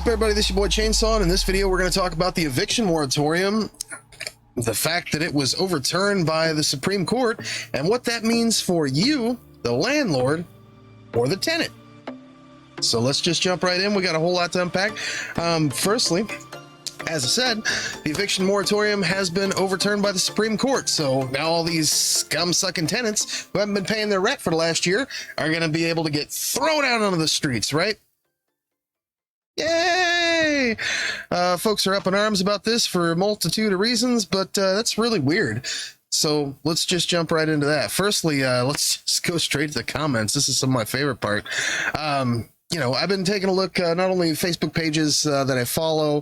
everybody? This is your boy Chainsaw, and in this video we're going to talk about the eviction moratorium, the fact that it was overturned by the Supreme Court, and what that means for you, the landlord, or the tenant. So let's just jump right in. We got a whole lot to unpack. Firstly, as I said, the eviction moratorium has been overturned by the Supreme Court. So now all these scum-sucking tenants who haven't been paying their rent for the last year are going to be able to get thrown out onto the streets, right? Yay! Folks are up in arms about this for a multitude of reasons, but that's really weird. So let's just jump right into that. Firstly, let's just go straight to the comments. This is some of my favorite part. I've been taking a look, not only Facebook pages that I follow,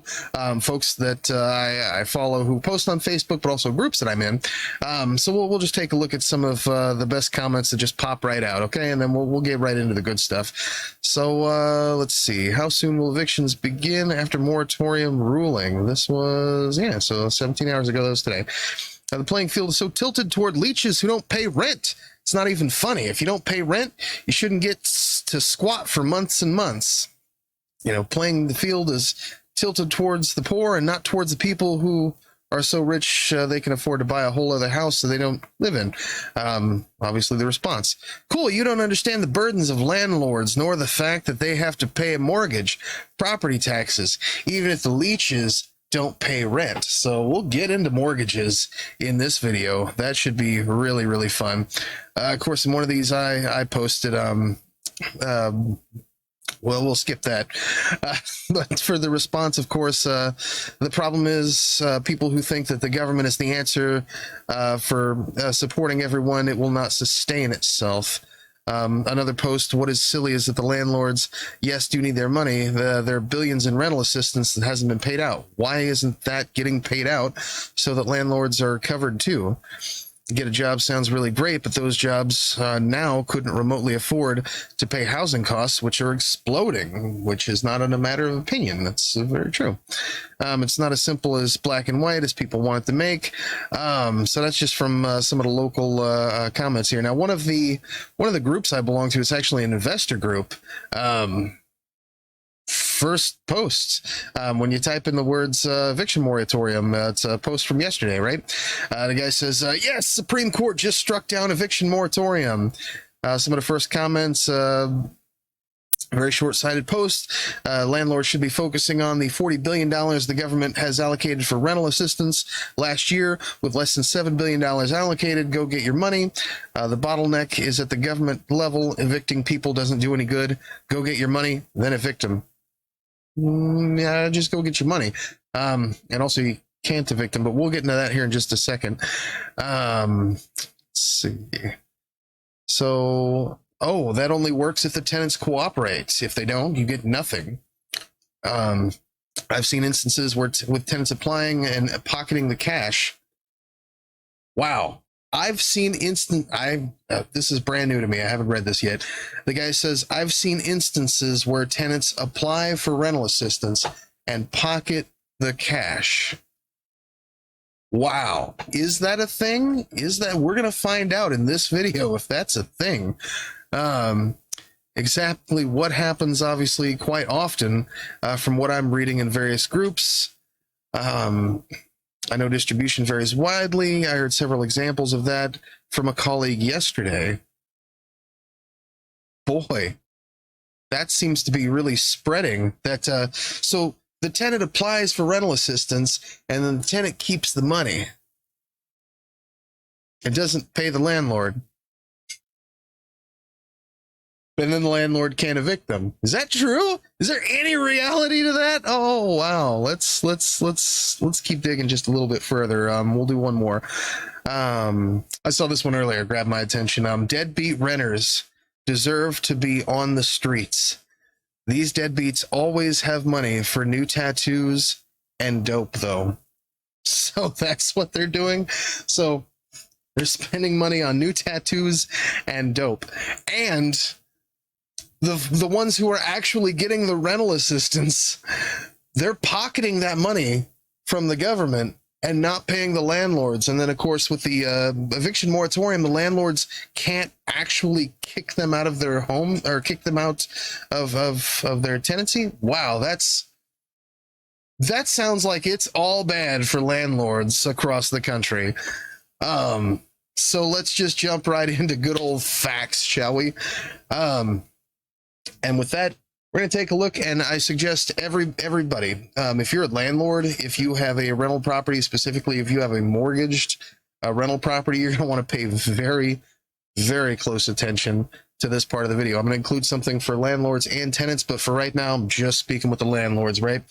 folks that I follow who post on Facebook, but also groups that I'm in. So we'll just take a look at some of the best comments that just pop right out, okay? And then we'll get right into the good stuff. So let's see. How soon will evictions begin after moratorium ruling? This was, so 17 hours ago. That was today. The playing field is so tilted toward leeches who don't pay rent. It's not even funny. If you don't pay rent, you shouldn't get to squat for months and months. Playing the field is tilted towards the poor and not towards the people who are so rich they can afford to buy a whole other house that they don't live in. Obviously the response. Cool, you don't understand the burdens of landlords, nor the fact that they have to pay a mortgage, property taxes, even if the leeches don't pay rent. So we'll get into mortgages in this video. That should be really, really fun. Of course, in one of these I posted, well, we'll skip that. But for the response, of course, the problem is people who think that the government is the answer for supporting everyone, it will not sustain itself. Another post, what is silly is that the landlords, yes, do need their money. There are billions in rental assistance that hasn't been paid out. Why isn't that getting paid out so that landlords are covered too? Get a job sounds really great, but those jobs now couldn't remotely afford to pay housing costs, which are exploding, which is not a matter of opinion. That's very true. It's not as simple as black and white as people want it to make. So that's just from some of the local comments here. Now, one of the groups I belong to is actually an investor group. First posts, when you type in the words eviction moratorium, it's a post from yesterday, right? The guy says, yes, Supreme Court just struck down eviction moratorium. Some of the first comments, very short-sighted post. Landlords should be focusing on the $40 billion the government has allocated for rental assistance last year, with less than $7 billion allocated. Go get your money. The bottleneck is at the government level. Evicting people doesn't do any good. Go get your money, then evict them. Yeah, just go get your money. And also you can't evict them, but we'll get into that here in just a second. Let's see. So, that only works if the tenants cooperate. If they don't, you get nothing. I've seen instances where with tenants applying and pocketing the cash. Wow. I've seen this is brand new to me. I haven't read this yet. The guy says, I've seen instances where tenants apply for rental assistance and pocket the cash. Wow. Is that a thing? We're going to find out in this video if that's a thing. Exactly what happens, obviously, quite often, from what I'm reading in various groups. I know distribution varies widely. I heard several examples of that from a colleague yesterday. Boy, that seems to be really spreading. So the tenant applies for rental assistance, and then the tenant keeps the money. It doesn't pay the landlord. And then the landlord can't evict them. Is that true? Is there any reality to that? Oh wow. Let's keep digging just a little bit further. We'll do one more. I saw this one earlier, grabbed my attention. Deadbeat renters deserve to be on the streets. These deadbeats always have money for new tattoos and dope, though. So that's what they're doing. So they're spending money on new tattoos and dope. And the ones who are actually getting the rental assistance, they're pocketing that money from the government and not paying the landlords. And then, of course, with the eviction moratorium, the landlords can't actually kick them out of their home or kick them out of their tenancy. Wow, that's that sounds like it's all bad for landlords across the country. So let's just jump right into good old facts, shall we? And with that, we're going to take a look, and I suggest everybody, if you're a landlord, if you have a rental property, specifically if you have a mortgaged rental property, you're going to want to pay very, very close attention to this part of the video. I'm going to include something for landlords and tenants, but for right now, I'm just speaking with the landlords, right?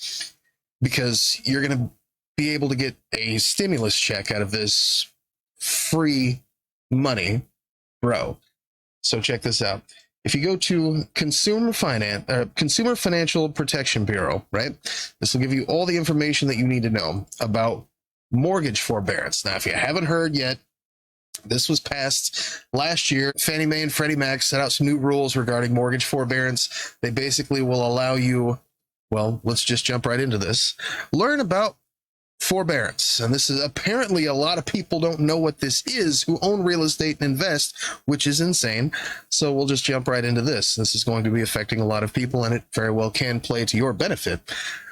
Because you're going to be able to get a stimulus check out of this free money, bro. So check this out. If you go to Consumer Financial Protection Bureau, right? This will give you all the information that you need to know about mortgage forbearance. Now, if you haven't heard yet, this was passed last year. Fannie Mae and Freddie Mac set out some new rules regarding mortgage forbearance. They basically will allow you, well, let's just jump right into this. Learn about forbearance. And this is apparently a lot of people don't know what this is who own real estate and invest, which is insane. So we'll just jump right into this. This is going to be affecting a lot of people, and it very well can play to your benefit.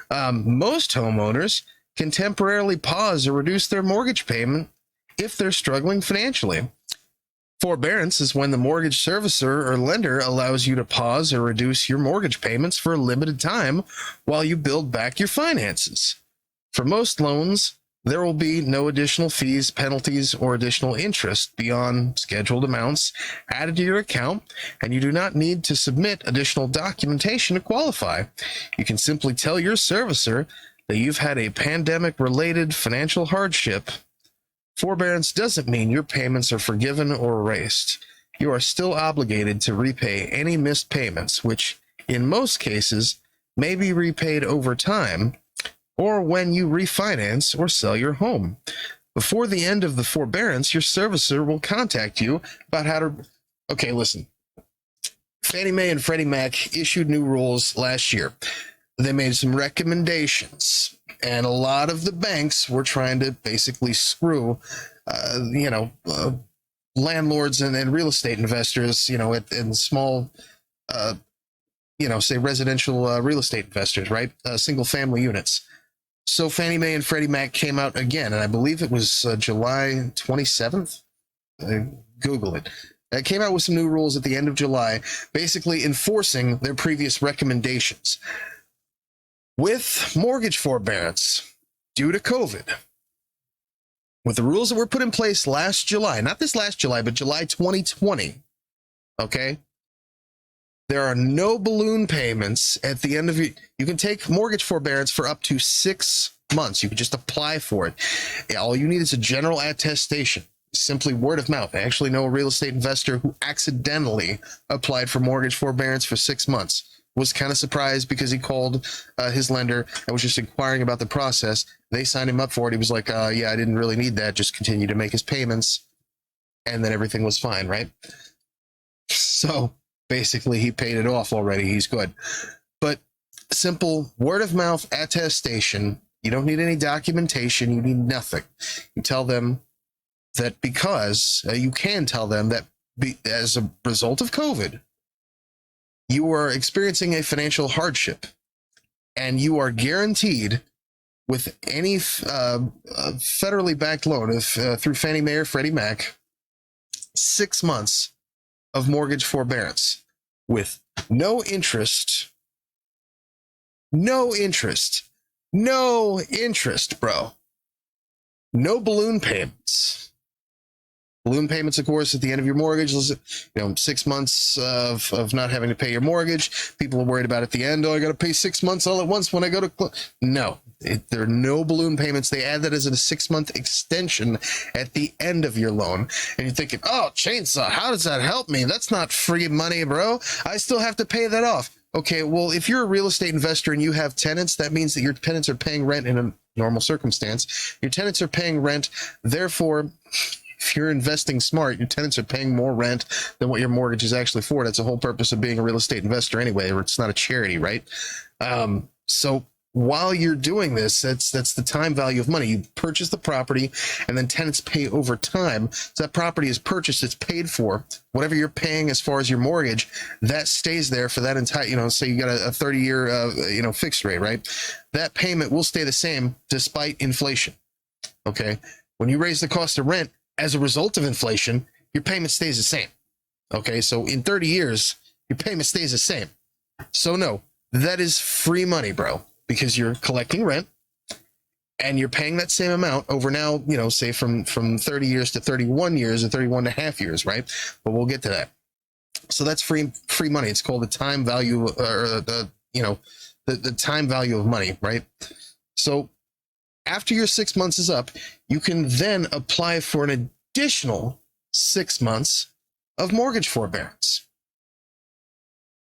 Most homeowners can temporarily pause or reduce their mortgage payment if they're struggling financially. Forbearance is when the mortgage servicer or lender allows you to pause or reduce your mortgage payments for a limited time while you build back your finances. For most loans, there will be no additional fees, penalties, or additional interest beyond scheduled amounts added to your account, and you do not need to submit additional documentation to qualify. You can simply tell your servicer that you've had a pandemic-related financial hardship. Forbearance doesn't mean your payments are forgiven or erased. You are still obligated to repay any missed payments, which, in most cases, may be repaid over time, or when you refinance or sell your home. Before the end of the forbearance, your servicer will contact you about how to... Okay, listen. Fannie Mae and Freddie Mac issued new rules last year. They made some recommendations, and a lot of the banks were trying to basically screw, landlords and real estate investors, in small, say residential real estate investors, right? Single family units. So Fannie Mae and Freddie Mac came out again, and I believe it was July 27th. Google it. It came out with some new rules at the end of July, basically enforcing their previous recommendations. With mortgage forbearance due to COVID, with the rules that were put in place last July, not this last July, but July 2020, okay? There are no balloon payments at the end of it. You can take mortgage forbearance for up to 6 months. You can just apply for it. All you need is a general attestation, simply word of mouth. I actually know a real estate investor who accidentally applied for mortgage forbearance for 6 months. Was kind of surprised because he called his lender and was just inquiring about the process. They signed him up for it. He was like, yeah, I didn't really need that. Just continue to make his payments. And then everything was fine, right? So basically he paid it off already. He's good. But simple word of mouth attestation. You don't need any documentation. You need nothing. You tell them that because you can tell them that as a result of COVID, you are experiencing a financial hardship, and you are guaranteed with any federally backed loan through Fannie Mae or Freddie Mac, 6 months of mortgage forbearance with no interest, bro. No balloon payments. Balloon payments, of course, at the end of your mortgage, 6 months of not having to pay your mortgage. People are worried about at the end, I got to pay 6 months all at once when I go to... No, there are no balloon payments. They add that as a 6-month extension at the end of your loan. And you're thinking, oh, chainsaw, how does that help me? That's not free money, bro. I still have to pay that off. Okay, well, if you're a real estate investor and you have tenants, that means that your tenants are paying rent in a normal circumstance. Your tenants are paying rent, therefore... If you're investing smart, your tenants are paying more rent than what your mortgage is actually for. That's the whole purpose of being a real estate investor anyway, or it's not a charity, right? So while you're doing this, that's the time value of money. You purchase the property, and then tenants pay over time. So that property is purchased, it's paid for. Whatever you're paying as far as your mortgage, that stays there for that entire, say you got a 30-year, fixed rate, right? That payment will stay the same despite inflation. Okay. When you raise the cost of rent as a result of inflation, your payment stays the same. Okay. So in 30 years, your payment stays the same. So no, that is free money, bro, because you're collecting rent and you're paying that same amount over now, say from 30 years to 31 years or 31 and a half years, right? But we'll get to that. So that's free money. It's called the time value, or the time value of money, right? So after your 6 months is up, you can then apply for an additional 6 months of mortgage forbearance.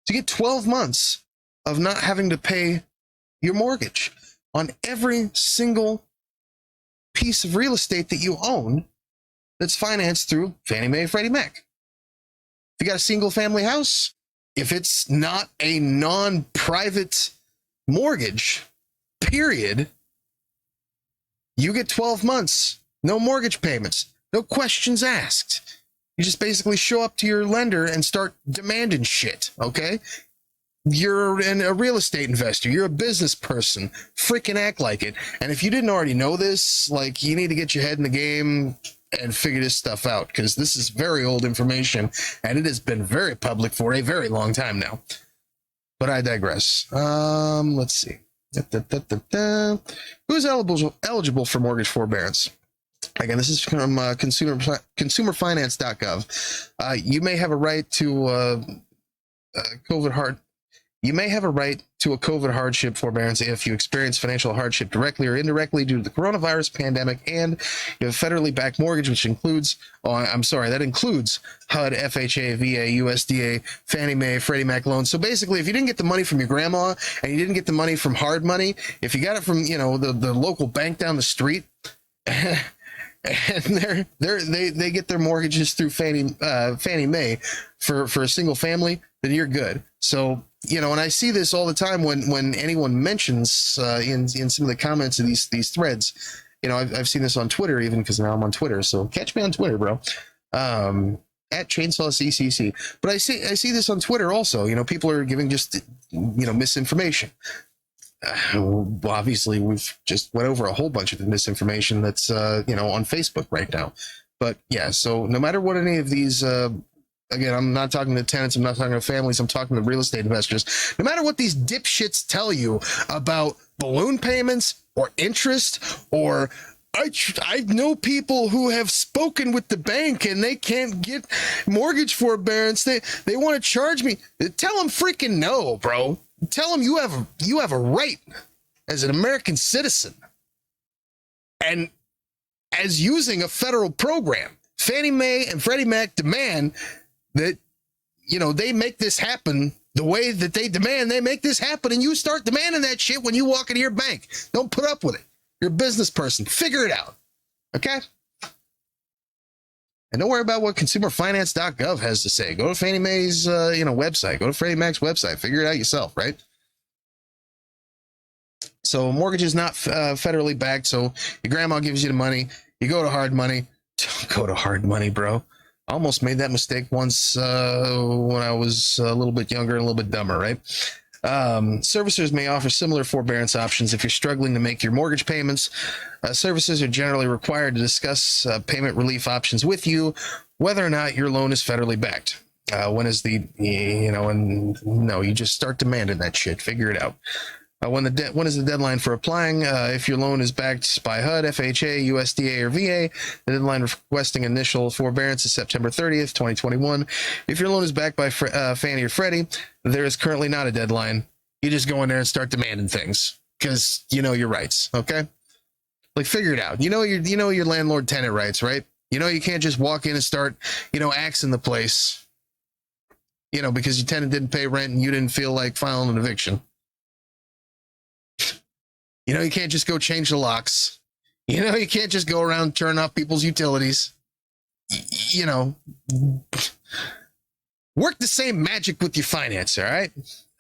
To get 12 months of not having to pay your mortgage on every single piece of real estate that you own that's financed through Fannie Mae and Freddie Mac. If you got a single family house, if it's not a non-private mortgage, period, you get 12 months, no mortgage payments, no questions asked. You just basically show up to your lender and start demanding shit, okay? You're a real estate investor. You're a business person. Freaking act like it. And if you didn't already know this, you need to get your head in the game and figure this stuff out, because this is very old information and it has been very public for a very long time now. But I digress. Let's see. Who's eligible for mortgage forbearance? Again, this is from consumerfinance.gov. You may have a right to You may have a right to a COVID hardship forbearance if you experience financial hardship directly or indirectly due to the coronavirus pandemic, and you have a federally backed mortgage, which includes, that includes HUD, FHA, VA, USDA, Fannie Mae, Freddie Mac loans. So basically, if you didn't get the money from your grandma and you didn't get the money from hard money, if you got it from, the local bank down the street, and they get their mortgages through Fannie Mae for a single family, then you're good. So, and I see this all the time when anyone mentions in some of the comments of these threads. I've seen this on Twitter, even because now I'm on Twitter. So catch me on Twitter, bro. At Chainsaw CCC. But I see this on Twitter also. People are giving just misinformation. Obviously, we've just went over a whole bunch of the misinformation that's on Facebook right now. But yeah, so no matter what any of these, again, I'm not talking to tenants, I'm not talking to families, I'm talking to real estate investors. No matter what these dipshits tell you about balloon payments or interest, or I know people who have spoken with the bank and they can't get mortgage forbearance. They want to charge me. Tell them freaking no, bro. Tell them you have a right as an American citizen, and as using a federal program. Fannie Mae and Freddie Mac demand that they make this happen the way that they demand they make this happen, and you start demanding that shit when you walk into your bank. Don't put up with it. You're a business person. Figure it out, okay? And don't worry about what consumerfinance.gov has to say. Go to Fannie Mae's, website. Go to Freddie Mac's website. Figure it out yourself, right? So mortgage is not federally backed. So your grandma gives you the money. You go to hard money. Don't go to hard money, bro. I almost made that mistake once when I was a little bit younger and a little bit dumber, right? Servicers may offer similar forbearance options if you're struggling to make your mortgage payments. Servicers are generally required to discuss payment relief options with you, whether or not your loan is federally backed. When is the, you just start demanding that shit. Figure it out. When is the deadline for applying? If your loan is backed by HUD, FHA, USDA, or VA, the deadline requesting initial forbearance is September 30th, 2021. If your loan is backed by Fannie or Freddie, there is currently not a deadline. You just go in there and start demanding things because you know your rights. Okay, figure it out. You know your landlord-tenant rights, right? You can't just walk in and start axing the place. Because your tenant didn't pay rent and you didn't feel like filing an eviction. You can't just go change the locks. You can't just go around and turn off people's utilities. Work the same magic with your finance, all right?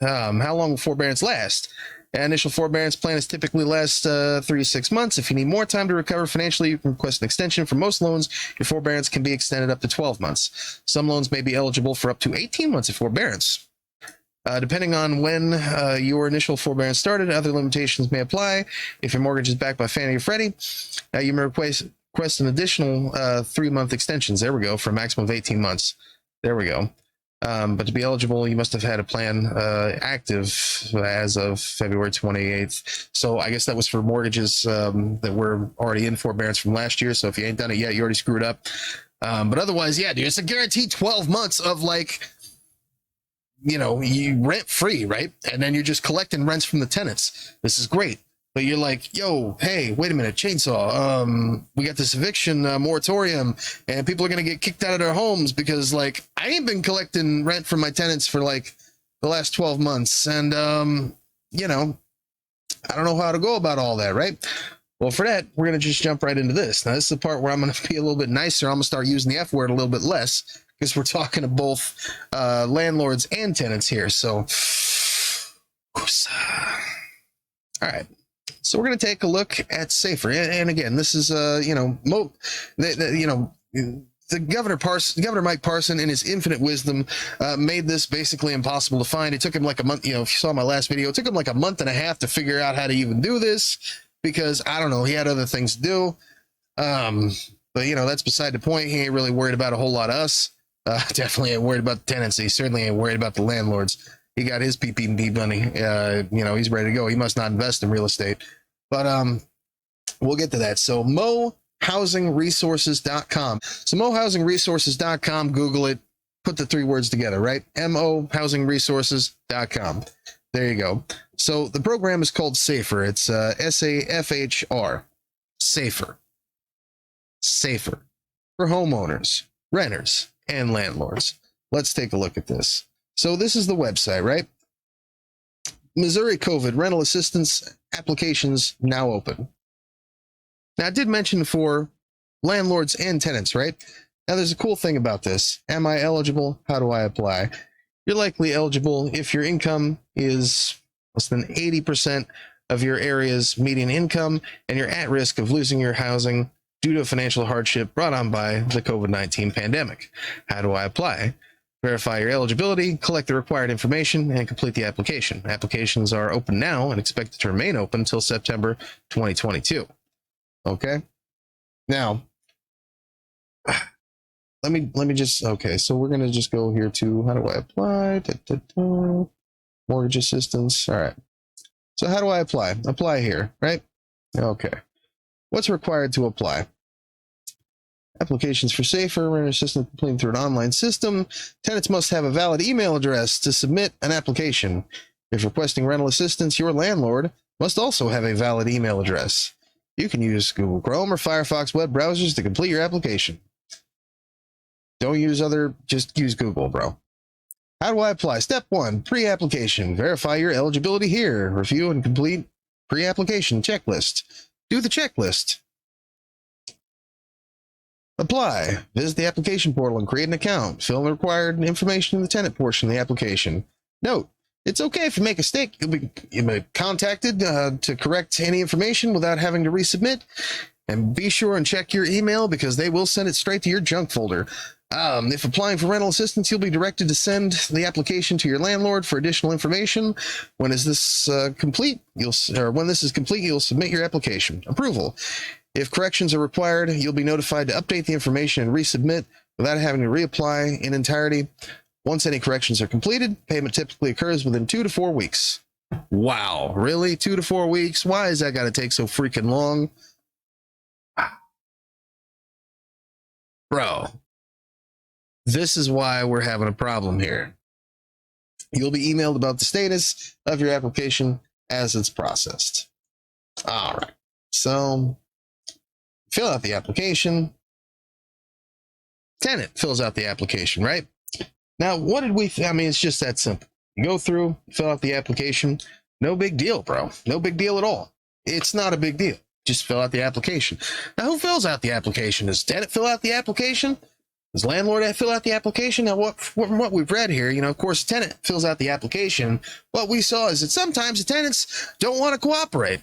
How long will forbearance last? An initial forbearance plan is typically lasts 3 to 6 months. If you need more time to recover financially, you can request an extension. For most loans, your forbearance can be extended up to 12 months. Some loans may be eligible for up to 18 months of forbearance. Depending on when your initial forbearance started, other limitations may apply. If your mortgage is backed by Fannie or Freddie, you may request an additional 3-month extensions. There we go, for a maximum of 18 months. There we go. But to be eligible, you must have had a plan active as of February 28th. So I guess that was for mortgages that were already in forbearance from last year. So if you ain't done it yet, you already screwed up. But otherwise, yeah, dude, it's a guaranteed 12 months of like, you know, you rent free, right? And then you're just collecting rents from the tenants. This is great. But you're like, yo, hey, wait a minute, chainsaw. We got this eviction moratorium, and people are going to get kicked out of their homes because, like, I ain't been collecting rent from my tenants for, like, the last 12 months. And, you know, I don't know how to go about all that, right? Well, for that, we're going to just jump right into this. Now, this is the part where I'm going to be a little bit nicer. I'm going to start using the F word a little bit less because we're talking to both landlords and tenants here. So, all right. So we're going to take a look at Safer, and again, this is you know, the Governor Mike Parson, in his infinite wisdom, made this basically impossible to find. It took him like a month. You know, if you saw my last video, it took him like a month and a half to figure out how to even do this because I don't know, he had other things to do. But you know, that's beside the point. He ain't really worried about a whole lot of us. Definitely ain't worried about the tenants. He certainly ain't worried about the landlords. He got his PPP money. You know, he's ready to go. He must not invest in real estate. But we'll get to that. So mohousingresources.com. So mohousingresources.com, Google it, put the 3 words together, right? mohousingresources.com. There you go. So the program is called Safer. It's SAFHR. Safer. Safer. For homeowners, renters, and landlords. Let's take a look at this. So this is the website, right? Missouri COVID rental assistance applications now open. Now, I did mention for landlords and tenants, right? Now, there's a cool thing about this. Am I eligible? How do I apply? You're likely eligible if your income is less than 80% of your area's median income and you're at risk of losing your housing due to a financial hardship brought on by the COVID-19 pandemic. How do I apply? Verify your eligibility, collect the required information, and complete the application. Applications are open now and expected to remain open until September 2022. Okay? Now, let me just, okay, so we're going to just go here to, how do I apply? Mortgage assistance. All right. So how do I apply? Apply here, right? Okay. What's required to apply? Applications for Safer renter assistance completed through an online system. Tenants must have a valid email address to submit an application. If requesting rental assistance, your landlord must also have a valid email address. You can use Google Chrome or Firefox web browsers to complete your application. Don't use just use Google, bro. How do I apply? Step 1, pre-application. Verify your eligibility here. Review and complete pre-application checklist. Do the checklist. Apply. Visit the application portal and create an account. Fill in the required information in the tenant portion of the application. Note, it's okay if you make a mistake. You'll be contacted to correct any information without having to resubmit. And be sure and check your email because they will send it straight to your junk folder. If applying for rental assistance, you'll be directed to send the application to your landlord for additional information. When is this complete? When this is complete, you'll submit your application. Approval. If corrections are required, you'll be notified to update the information and resubmit without having to reapply in entirety. Once any corrections are completed, payment typically occurs within 2 to 4 weeks. Wow, really? 2 to 4 weeks? Why is that got to take so freaking long? Bro, this is why we're having a problem here. You'll be emailed about the status of your application as it's processed. All right, so fill out the application. Tenant fills out the application, right? Now, what did we, I mean, it's just that simple. You go through, fill out the application. No big deal, bro. No big deal at all. It's not a big deal. Just fill out the application. Now, who fills out the application? Does tenant fill out the application? Does landlord fill out the application? Now, from what we've read here, of course, the tenant fills out the application. What we saw is that sometimes the tenants don't want to cooperate.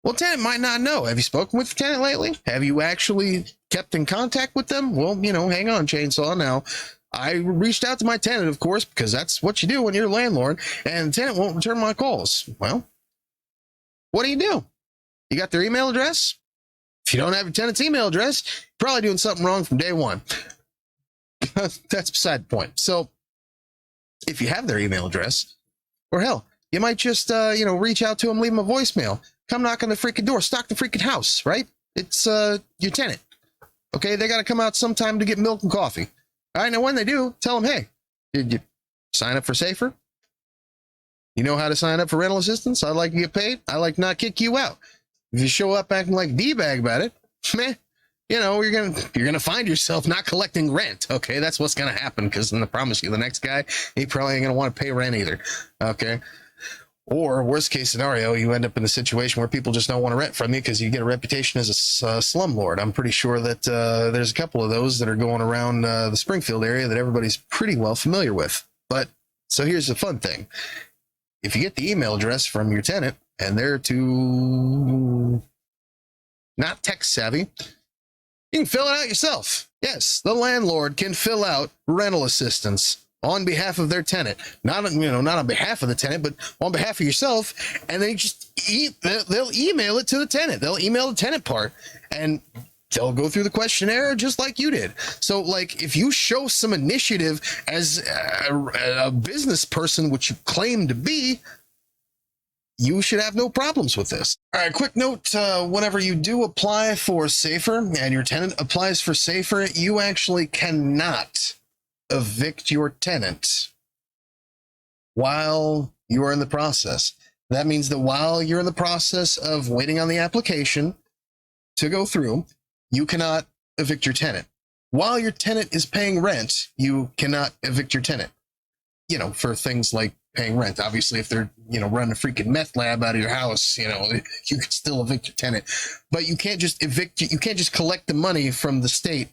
Well, tenant might not know. Have you spoken with the tenant lately? Have you actually kept in contact with them? Well, hang on, Chainsaw. Now, I reached out to my tenant, of course, because that's what you do when you're a landlord, and the tenant won't return my calls. Well, what do? You got their email address? If you don't have your tenant's email address, you're probably doing something wrong from day one. That's beside the point. So, if you have their email address, or hell, you might just, reach out to them, leave them a voicemail. Come knock on the freaking door, stock the freaking house, right? It's your tenant. Okay, they got to come out sometime to get milk and coffee. All right, now when they do, tell them, hey, did you sign up for SAFER? You know how to sign up for rental assistance? I'd like to get paid. I like to not kick you out. If you show up acting like D-bag about it, meh, you're gonna find yourself not collecting rent. Okay, that's what's gonna happen, because I promise you, the next guy, he probably ain't gonna want to pay rent either. Okay. Or worst case scenario, you end up in a situation where people just don't want to rent from you because you get a reputation as a slumlord. I'm pretty sure that there's a couple of those that are going around the Springfield area that everybody's pretty well familiar with. But so here's the fun thing. If you get the email address from your tenant and they're too not tech savvy, you can fill it out yourself. Yes, the landlord can fill out rental assistance on behalf of their tenant, not on behalf of the tenant, but on behalf of yourself. And they just they'll email it to the tenant. They'll email the tenant part, and they'll go through the questionnaire just like you did. So, like, if you show some initiative as a business person, which you claim to be, you should have no problems with this. All right, quick note, whenever you do apply for SAFER and your tenant applies for SAFER, you actually cannot evict your tenant while you are in the process. That means that while you're in the process of waiting on the application to go through, you cannot evict your tenant. While your tenant is paying rent, you cannot evict your tenant, for things like paying rent. Obviously, if they're, running a freaking meth lab out of your house, you can still evict your tenant. But you can't just you can't just collect the money from the state,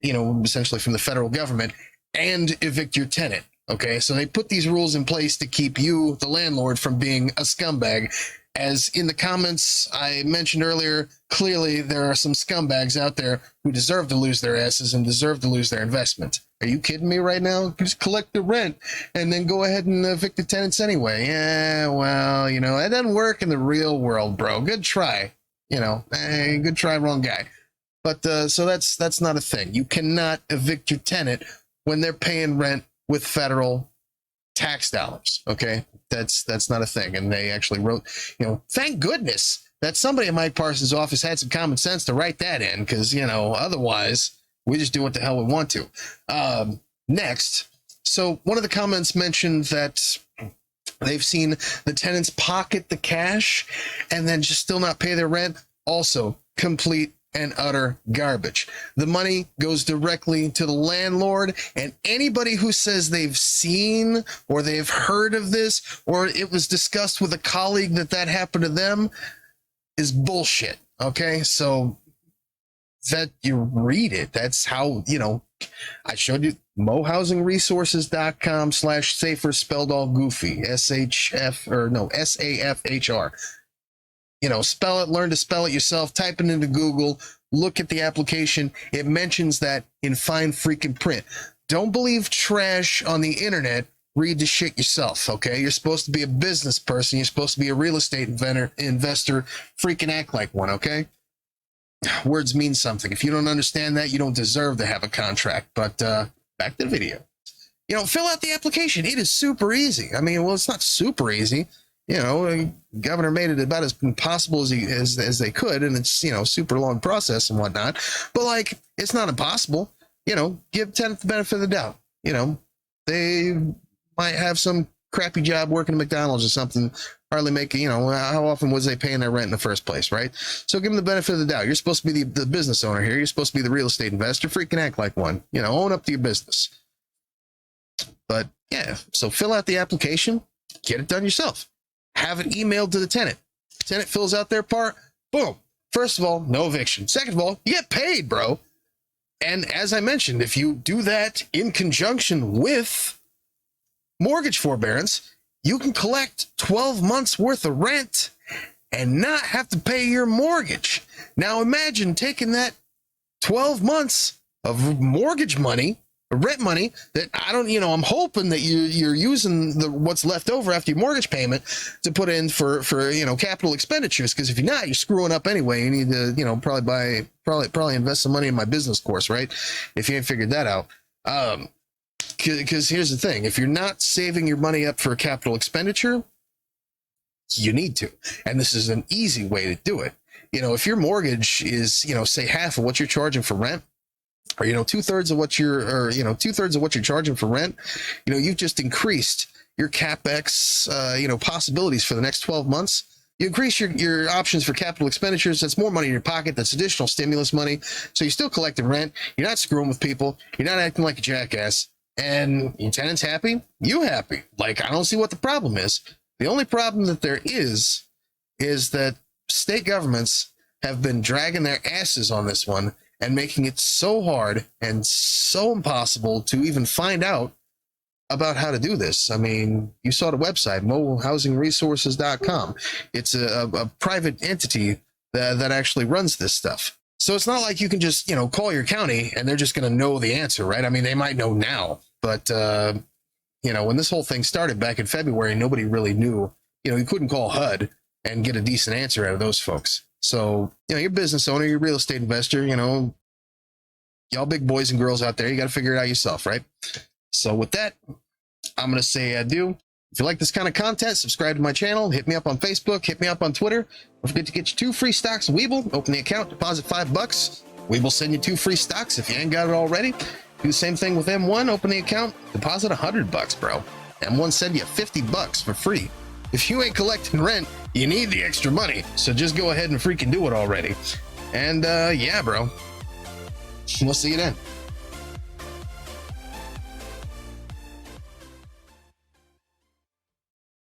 essentially from the federal government, and evict your tenant. Okay, so they put these rules in place to keep you, the landlord, from being a scumbag. As in the comments I mentioned earlier, clearly there are some scumbags out there who deserve to lose their asses and deserve to lose their investment. Are you kidding me right now? Just collect the rent and then go ahead and evict the tenants anyway. Yeah, well, it doesn't work in the real world, bro. Good try. Good try, wrong guy. But so that's not a thing. You cannot evict your tenant when they're paying rent with federal tax dollars. Okay, that's not a thing. And they actually wrote, thank goodness that somebody in Mike Parsons' office had some common sense to write that in, because otherwise we just do what the hell we want to. Next, so one of the comments mentioned that they've seen the tenants pocket the cash and then just still not pay their rent. Also, complete and utter garbage. The money goes directly to the landlord, and anybody who says they've seen or they've heard of this or it was discussed with a colleague that happened to them is bullshit. Okay, so that you read it. That's how, I showed you mohousingresources.com/SAFER, spelled all goofy, SAFHR. Spell it, learn to spell it yourself, type it into Google, look at the application. It mentions that in fine freaking print. Don't believe trash on the internet. Read the shit yourself, okay? You're supposed to be a business person. You're supposed to be a real estate investor. Freaking act like one, okay? Words mean something. If you don't understand that, you don't deserve to have a contract. But back to the video. Fill out the application. It is super easy. I mean, well, it's not super easy. Governor made it about as impossible as they could, and it's, super long process and whatnot. But it's not impossible. Give tenant the benefit of the doubt. They might have some crappy job working at McDonald's or something, hardly making, how often was they paying their rent in the first place, right? So give them the benefit of the doubt. You're supposed to be the business owner here. You're supposed to be the real estate investor. Freaking act like one. Own up to your business. But yeah, so fill out the application, get it done yourself. Have it emailed to the tenant. Tenant fills out their part, boom, First of all, no eviction. Second of all, you get paid, bro. And as I mentioned, if you do that in conjunction with mortgage forbearance, you can collect 12 months worth of rent and not have to pay your mortgage. Now imagine taking that 12 months of mortgage money, rent money that I'm hoping that you're using what's left over after your mortgage payment to put in for capital expenditures. Because if you're not, you're screwing up anyway. You need to probably invest some money in my business course, right? If you ain't figured that out. Because here's the thing: if you're not saving your money up for a capital expenditure, you need to, and this is an easy way to do it. If your mortgage is say half of what you're charging for rent, or two-thirds of what you're charging for rent, you've just increased your capex possibilities for the next 12 months. You increase your options for capital expenditures. That's more money in your pocket. That's additional stimulus money. So you're still collecting rent. You're not screwing with people. You're not acting like a jackass. And your tenant's happy. You happy. Like, I don't see what the problem is. The only problem that there is that state governments have been dragging their asses on this one and making it so hard and so impossible to even find out about how to do this. I mean, you saw the website, mohousingresources.com. It's a private entity that actually runs this stuff. So it's not like you can just, call your county and they're just going to know the answer, right? I mean, they might know now, but, when this whole thing started back in February, nobody really knew. You couldn't call HUD and get a decent answer out of those folks. So, you're a business owner, you're a real estate investor, y'all big boys and girls out there, you got to figure it out yourself, right? So with that, I'm going to say adieu. If you like this kind of content, subscribe to my channel, hit me up on Facebook, hit me up on Twitter. Don't forget to get you 2 free stocks of Webull. Open the account, deposit $5. Webull send you 2 free stocks if you ain't got it already. Do the same thing with M1, open the account, deposit $100, bro. M1 send you $50 for free. If you ain't collecting rent, you need the extra money. So just go ahead and freaking do it already. And yeah, bro. We'll see you then.